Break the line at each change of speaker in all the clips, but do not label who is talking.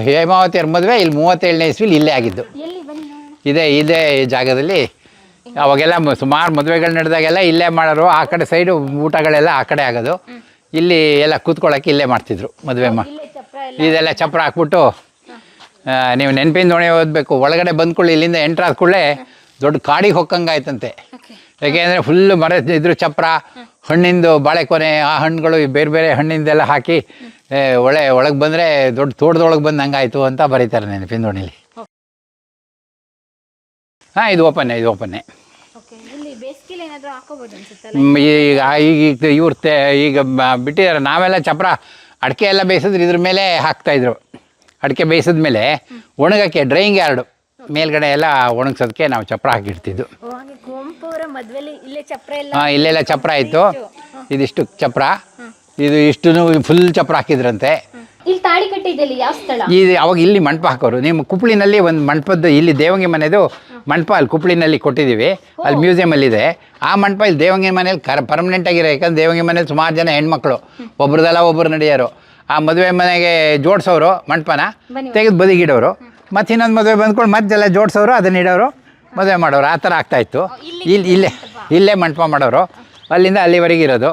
ಹೇಮಾವತಿ ಅವ್ರ ಮದುವೆ ಇಲ್ಲಿ 37ನೇ ಇಸ್ವಿಲಿ ಇಲ್ಲೇ ಆಗಿದ್ದು. ಇದೇ ಜಾಗದಲ್ಲಿ ಅವಾಗೆಲ್ಲ ಸುಮಾರು ಮದುವೆಗಳು ನಡೆದಾಗೆಲ್ಲ ಇಲ್ಲೇ ಮಾಡೋರು. ಆ ಕಡೆ ಸೈಡು ಊಟಗಳೆಲ್ಲ ಆ ಕಡೆ ಆಗೋದು. ಇಲ್ಲಿ ಎಲ್ಲ ಕೂತ್ಕೊಳ್ಳೋಕೆ ಇಲ್ಲೇ ಮಾಡ್ತಿದ್ರು ಮದುವೆ ಇದೆಲ್ಲ ಚಪ್ರ ಹಾಕ್ಬಿಟ್ಟು ನೀವು ನೆನಪಿನ ದೋಣಿ ಓದಬೇಕು. ಒಳಗಡೆ ಬಂದ್ಕೊಳ್ಳಿ, ಇಲ್ಲಿಂದ ಎಂಟ್ರ್ ಆದ ಕೂಡಲೇ ದೊಡ್ಡ ಕಾಡಿಗೆ ಹೊಕ್ಕಂಗಾಯ್ತಂತೆ. ಯಾಕೆಂದರೆ ಫುಲ್ಲು ಮರ ಇದ್ರು ಚಪ್ರ, ಹಣ್ಣಿಂದು ಬಾಳೆಕೊನೆ, ಆ ಹಣ್ಣುಗಳು ಬೇರೆ ಬೇರೆ ಹಣ್ಣಿಂದೆಲ್ಲ ಹಾಕಿ ಒಳಗೆ ಬಂದರೆ ದೊಡ್ಡ ತೋಟದೊಳಗೆ ಬಂದು ಹಂಗಾಯ್ತು ಅಂತ ಬರೀತಾರೆ ನೆನಪಿನ ದೋಣಿಲಿ. ಹಾಂ, ಇದು ಓಪನ್ನೇ. ಈಗ ಇವ್ರು ಈಗ ಬಿಟ್ಟಿದ್ದಾರೆ. ನಾವೆಲ್ಲ ಚಪ್ರ ಅಡಿಕೆ ಎಲ್ಲ ಬೇಯಿಸಿದ್ರೆ ಇದ್ರ ಮೇಲೆ ಹಾಕ್ತಾಯಿದ್ರು. ಅಡಿಕೆ ಬೇಯಿಸಿದ ಮೇಲೆ ಒಣಗಕ್ಕೆ ಡ್ರೈಯಿಂಗ್ ಯಾರ್ಡು ಮೇಲ್ಗಡೆ ಎಲ್ಲ ಒಣಗ್ಸೋದಕ್ಕೆ ನಾವು ಚಪ್ರ ಹಾಕಿಡ್ತಿದ್ದು. ಹಾಂ, ಇಲ್ಲೆಲ್ಲ ಚಪ್ರ ಇತ್ತು. ಇದಿಷ್ಟು ಚಪ್ರ, ಇದು ಇಷ್ಟು ಫುಲ್ ಚಪ್ರ ಹಾಕಿದ್ರಂತೆ. ಇದು ಅವಾಗ ಇಲ್ಲಿ ಮಂಟಪ ಹಾಕೋರು. ನಿಮ್ಮ ಕುಪ್ಪಳಿನಲ್ಲಿ ಒಂದು ಮಂಟಪದ್ದು, ಇಲ್ಲಿ ದೇವಂಗಿ ಮನೆದು ಮಂಟಪ ಅಲ್ಲಿ ಕುಪ್ಪಳಿನಲ್ಲಿ ಕೊಟ್ಟಿದ್ದೀವಿ. ಅಲ್ಲಿ ಮ್ಯೂಸಿಯಮಲ್ಲಿದೆ. ಆ ಮಂಟಪ ಇಲ್ಲಿ ದೇವಂಗಿ ಮನೇಲಿ ಪರ್ಮನೆಂಟ್ ಆಗಿರೋ. ಯಾಕಂದ್ರೆ ದೇವಂಗಿ ಮನೇಲಿ ಸುಮಾರು ಜನ ಹೆಣ್ಮಕ್ಳು, ಒಬ್ರದಲ್ಲ ಒಬ್ಬರು ನಡೆಯೋರು. ಆ ಮದುವೆ ಮನೆಗೆ ಜೋಡಿಸೋರು ಮಂಟಪನ ತೆಗೆದು ಬದಿಗಿಡೋರು. ಮತ್ತು ಇನ್ನೊಂದು ಮದುವೆ ಬಂದ್ಕೊಂಡು ಮತ್ತೆಲ್ಲ ಜೋಡಿಸೋರು, ಅದನ್ನ ಇಡೋರು, ಮದುವೆ ಮಾಡೋರು. ಆ ಥರ ಆಗ್ತಾಯಿತ್ತು. ಇಲ್ಲೇ ಮಂಟಪ ಮಾಡೋರು. ಅಲ್ಲಿಂದ ಅಲ್ಲಿವರೆಗೆ ಇರೋದು.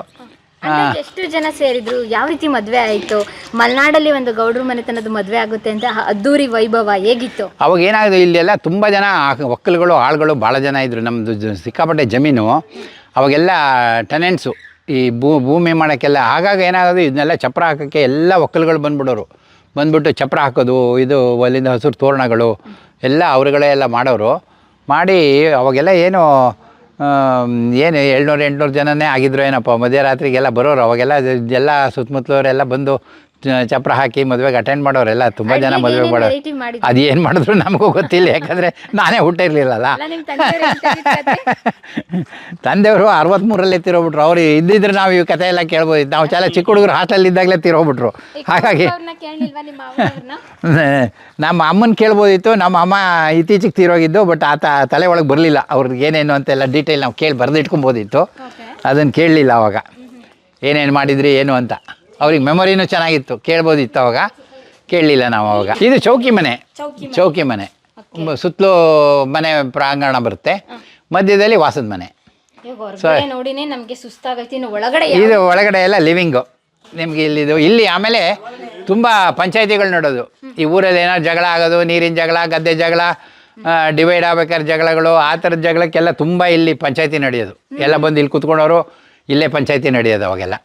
ಎಷ್ಟು ಜನ ಸೇರಿದ್ರು, ಯಾವ ರೀತಿ ಮದುವೆ ಆಯಿತು? ಮಲೆನಾಡಲ್ಲಿ ಒಂದು ಗೌಡ್ರ ಮನೆತನದ ಮದುವೆ ಆಗುತ್ತೆ ಅಂತ ಅದ್ದೂರಿ ವೈಭವ ಹೇಗಿತ್ತು? ಅವಾಗ
ಏನಾಗಿದೆ, ಇಲ್ಲೆಲ್ಲ ತುಂಬ ಜನ ಒಕ್ಕಲುಗಳು, ಆಳುಗಳು ಭಾಳ ಜನ ಇದ್ದರು. ನಮ್ಮದು ಸಿಕ್ಕಾಪಟ್ಟೆ ಜಮೀನು. ಅವಾಗೆಲ್ಲ ಟೆನೆಂಟ್ಸು ಈ ಭೂಮಿ ಮಾಡೋಕ್ಕೆಲ್ಲ. ಹಾಗಾಗಿ ಏನಾಗೋದು, ಇದನ್ನೆಲ್ಲ ಚಪ್ರ ಹಾಕೋಕ್ಕೆ ಎಲ್ಲ ಒಕ್ಕಲುಗಳು ಬಂದ್ಬಿಟ್ಟು ಚಪ್ರ ಹಾಕೋದು, ಇದು ಅಲ್ಲಿಂದ ಹಸಿರು ತೋರಣಗಳು ಎಲ್ಲ ಅವರುಗಳೇ ಎಲ್ಲ ಮಾಡೋರು. ಮಾಡಿ ಅವಾಗೆಲ್ಲ ಏನು 700-800 ಜನನೇ ಆಗಿದ್ರು ಏನಪ್ಪ. ಮಧ್ಯರಾತ್ರಿಗೆಲ್ಲ ಬರೋರು. ಅವಾಗೆಲ್ಲ ಎಲ್ಲ ಸುತ್ತಮುತ್ತಲವರೆಲ್ಲ ಬಂದು ಚಪ್ರ ಹಾಕಿ ಮದುವೆಗೆ ಅಟೆಂಡ್ ಮಾಡೋರೆಲ್ಲ ತುಂಬ ಜನ ಮದುವೆ ಮಾಡೋರು. ಅದೇನು ಮಾಡಿದ್ರು ನಮಗೂ ಗೊತ್ತಿಲ್ಲ, ಯಾಕಂದರೆ ನಾನೇ ಹುಟ್ಟಿರ್ಲಿಲ್ಲಲ್ಲ. ತಂದೆಯವರು 63ರಲ್ಲೇ ತೀರೋಗ್ಬಿಟ್ರು. ಅವ್ರು ಇದ್ದಿದ್ರೆ ನಾವು ಈ ಕಥೆ ಎಲ್ಲ ಕೇಳ್ಬೋದಿತ್ತು. ನಾವು చాలా ಚಿಕ್ಕ ಹುಡುಗರು ಹಾಸ್ಟೆಲ್ ಇದ್ದಾಗಲೇ ತೀರೋಗ್ಬಿಟ್ರು. ಹಾಗಾಗಿ ನಮ್ಮ ಅಮ್ಮನ ಕೇಳ್ಬೋದಿತ್ತು. ನಮ್ಮ ಅಮ್ಮ ಇತ್ತೀಚೆಗೆ ತೀರೋಗಿದ್ದು. ಬಟ್ ತಲೆ ಒಳಗೆ ಬರಲಿಲ್ಲ ಅವ್ರಿಗೆ ಏನೇನು ಅಂತೆಲ್ಲ ಡೀಟೇಲ್ ನಾವು ಬರೆದಿಟ್ಕೊಬೋದಿತ್ತು. ಅದನ್ನು ಕೇಳಲಿಲ್ಲ ಅವಾಗ, ಏನೇನು ಮಾಡಿದ್ರಿ ಏನು ಅಂತ. ಅವ್ರಿಗೆ ಮೆಮೊರಿನೂ ಚೆನ್ನಾಗಿತ್ತು, ಕೇಳ್ಬೋದಿತ್ತು. ಅವಾಗ ಕೇಳಲಿಲ್ಲ ನಾವು ಅವಾಗ. ಇದು ಚೌಕಿ ಮನೆ. ಸುತ್ತಲೂ ಮನೆ ಪ್ರಾಂಗಣ ಬರುತ್ತೆ, ಮಧ್ಯದಲ್ಲಿ ವಾಸದ ಮನೆ. ಇದು ಒಳಗಡೆ ಎಲ್ಲ ಲಿವಿಂಗು ನಿಮಗೆ. ಇಲ್ಲಿ ಆಮೇಲೆ ತುಂಬ ಪಂಚಾಯಿತಿಗಳು ನೋಡೋದು. ಈ ಊರಲ್ಲಿ ಏನಾದ್ರು ಜಗಳ ಆಗೋದು, ನೀರಿನ ಜಗಳ, ಗದ್ದೆ ಜಗಳ, ಡಿವೈಡ್ ಆಗ್ಬೇಕಾದ್ರೆ ಜಗಳಗಳು, ಆ ಥರದ ಜಗಳಕ್ಕೆಲ್ಲ ತುಂಬ ಇಲ್ಲಿ ಪಂಚಾಯಿತಿ ನಡೆಯೋದು. ಎಲ್ಲ ಬಂದು ಇಲ್ಲಿ ಕೂತ್ಕೊಂಡವರು, ಇಲ್ಲೇ ಪಂಚಾಯಿತಿ ನಡೆಯೋದು ಅವಾಗೆಲ್ಲ.